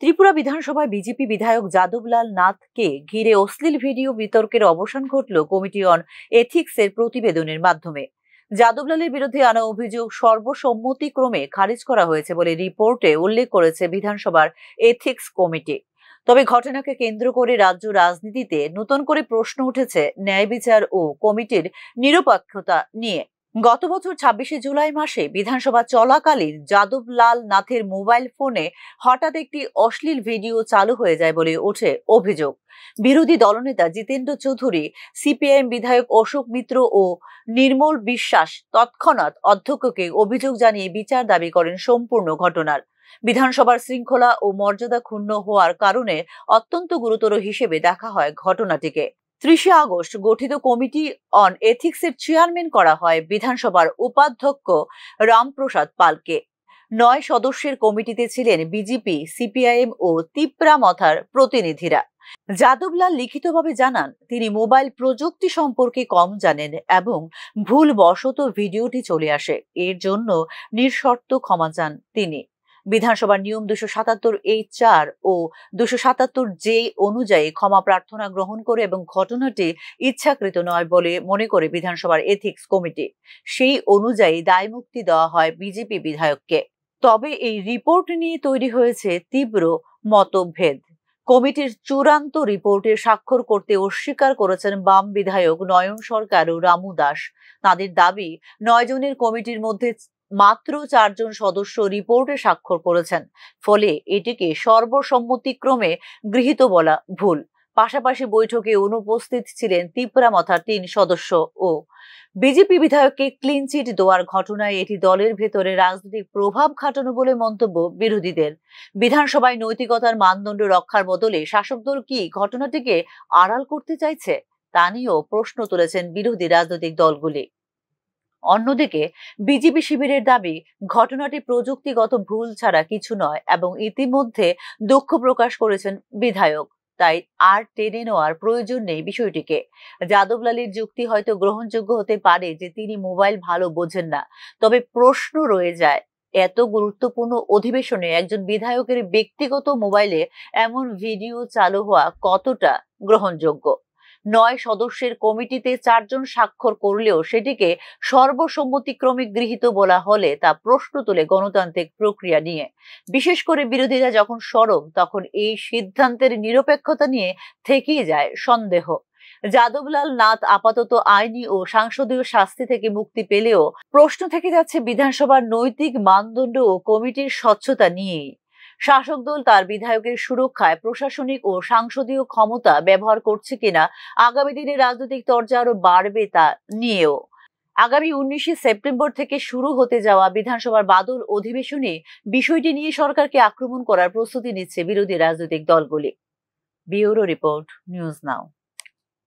ত্রিপুরা বিধানসভায় বিজেপি বিধায়ক যাদবলাল নাথকে ঘিরে অশ্লীল ভিডিও বিতর্কের অবসান ঘটল কমিটি অন এথিক্সের প্রতিবেদনের মাধ্যমে। যাদবলালের বিরুদ্ধে আনা অভিযোগ সর্বসম্মতিক্রমে খারিজ করা হয়েছে বলে রিপোর্টে উল্লেখ করেছে বিধানসভার এথিক্স কমিটি। তবে ঘটনাকে কেন্দ্র করে রাজ্য রাজনীতিতে নতুন করে প্রশ্ন উঠেছে ন্যায় বিচার ও কমিটির নিরপেক্ষতা নিয়ে। গত বছর ২৬শে জুলাই মাসে বিধানসভা চলাকালীন যাদবলাল নাথের মোবাইল ফোনে হঠাৎ একটি অশ্লীল ভিডিও চালু হয়ে যায় বলে ওঠে অভিযোগ। বিরোধী দলনেতা জিতেন্দ্র চৌধুরী, সিপিআইএম বিধায়ক অশোক মিত্র ও নির্মল বিশ্বাস তৎক্ষণাৎ অধ্যক্ষকে অভিযোগ জানিয়ে বিচার দাবি করেন সম্পূর্ণ ঘটনার। বিধানসভার শৃঙ্খলা ও মর্যাদা ক্ষুণ্ণ হওয়ার কারণে অত্যন্ত গুরুতর হিসেবে দেখা হয় ঘটনাটিকে। ৩০শে আগস্ট গঠিত কমিটি অন এথিক্সের চেয়ারম্যান করা হয় বিধানসভার উপাধ্যক্ষ রামপ্রসাদ পালকে। ৯ সদস্যের কমিটিতে ছিলেন বিজেপি, সিপিআইএম ও তিপ্রামথার প্রতিনিধিরা। যাদবলাল লিখিতভাবে জানান, তিনি মোবাইল প্রযুক্তি সম্পর্কে কম জানেন এবং ভুলবশত ভিডিওটি চলে আসে। এর জন্য নিঃশর্ত ক্ষমা চান তিনি। বিধানসভার নিয়ম ২৭৭A(4) ও ২৭৭J অনুযায়ী ক্ষমা প্রার্থনা গ্রহণ করে এবং ঘটনাটি ইচ্ছাকৃত নয় বলে মনে করে বিধানসভার এথিক্স কমিটি। সেই অনুযায়ী দায়মুক্তি দেওয়া হয় বিজেপি বিধায়ককে। তবে এই রিপোর্ট নিয়ে তৈরি হয়েছে তীব্র মতভেদ। কমিটির চূড়ান্ত রিপোর্টে স্বাক্ষর করতে অস্বীকার করেছেন বাম বিধায়ক নয়ন সরকার ও রামু দাস। তাদের দাবি, ৯ জনের কমিটির মধ্যে মাত্র ৪ জন সদস্য রিপোর্টে স্বাক্ষর করেছেন, ফলে এটিকে সর্বসম্মতিক্রমে গৃহীত বলা ভুল। পাশাপাশি বৈঠকে অনুপস্থিত ছিলেন তিপ্রামথার ৩ সদস্য ও বিজেপি বিধায়ককে ক্লিন চিট দেওয়ার ঘটনায় এটি দলের ভেতরে রাজনৈতিক প্রভাব খাটানো বলে মন্তব্য বিরোধীদের। বিধানসভায় নৈতিকতার মানদণ্ড রক্ষার বদলে শাসক দল কি ঘটনাটিকে আড়াল করতে চাইছে তা নিয়েও প্রশ্ন তুলেছেন বিরোধী রাজনৈতিক দলগুলি। অন্যদিকে বিজেপি শিবিরের দাবি, ঘটনাটি প্রযুক্তিগত ভুল ছাড়া কিছু নয় এবং ইতিমধ্যে দুঃখ প্রকাশ করেছেন বিধায়ক, তাই আর টেনে নেওয়ার প্রয়োজন নেই বিষয়টিকে। যাদবলালের যুক্তি হয়তো গ্রহণযোগ্য হতে পারে যে তিনি মোবাইল ভালো বোঝেন না, তবে প্রশ্ন রয়ে যায়, এত গুরুত্বপূর্ণ অধিবেশনে একজন বিধায়কের ব্যক্তিগত মোবাইলে এমন ভিডিও চালু হওয়া কতটা গ্রহণযোগ্য? ৯ সদস্যের কমিটিতে ৪ জন স্বাক্ষর করলেও সেটিকে সর্বসম্মতিক্রমে গৃহীত বলা হলে তা প্রশ্ন তোলে গণতান্ত্রিক প্রক্রিয়া নিয়ে। বিশেষ করে বিরোধীরা যখন সরব, তখন এই সিদ্ধান্তের নিরপেক্ষতা নিয়ে থেকেই যায় সন্দেহ। যাদবলাল নাথ আপাতত আইনি ও সাংসদীয় শাস্তি থেকে মুক্তি পেলেও প্রশ্ন থেকে যাচ্ছে বিধানসভার নৈতিক মানদণ্ড ও কমিটির স্বচ্ছতা নিয়েই। শাসক দল তার বিধায়কের সুরক্ষায় প্রশাসনিক ও সাংসদীয় ক্ষমতা ব্যবহার করছে কিনা, আগামী দিনে রাজনৈতিক তরজা আরো বাড়বে তা নিয়েও। আগামী ১৯শে সেপ্টেম্বর থেকে শুরু হতে যাওয়া বিধানসভার বাদল অধিবেশনে বিষয়টি নিয়ে সরকারকে আক্রমণ করার প্রস্তুতি নিচ্ছে বিরোধী রাজনৈতিক দলগুলি। Bureau report, news now.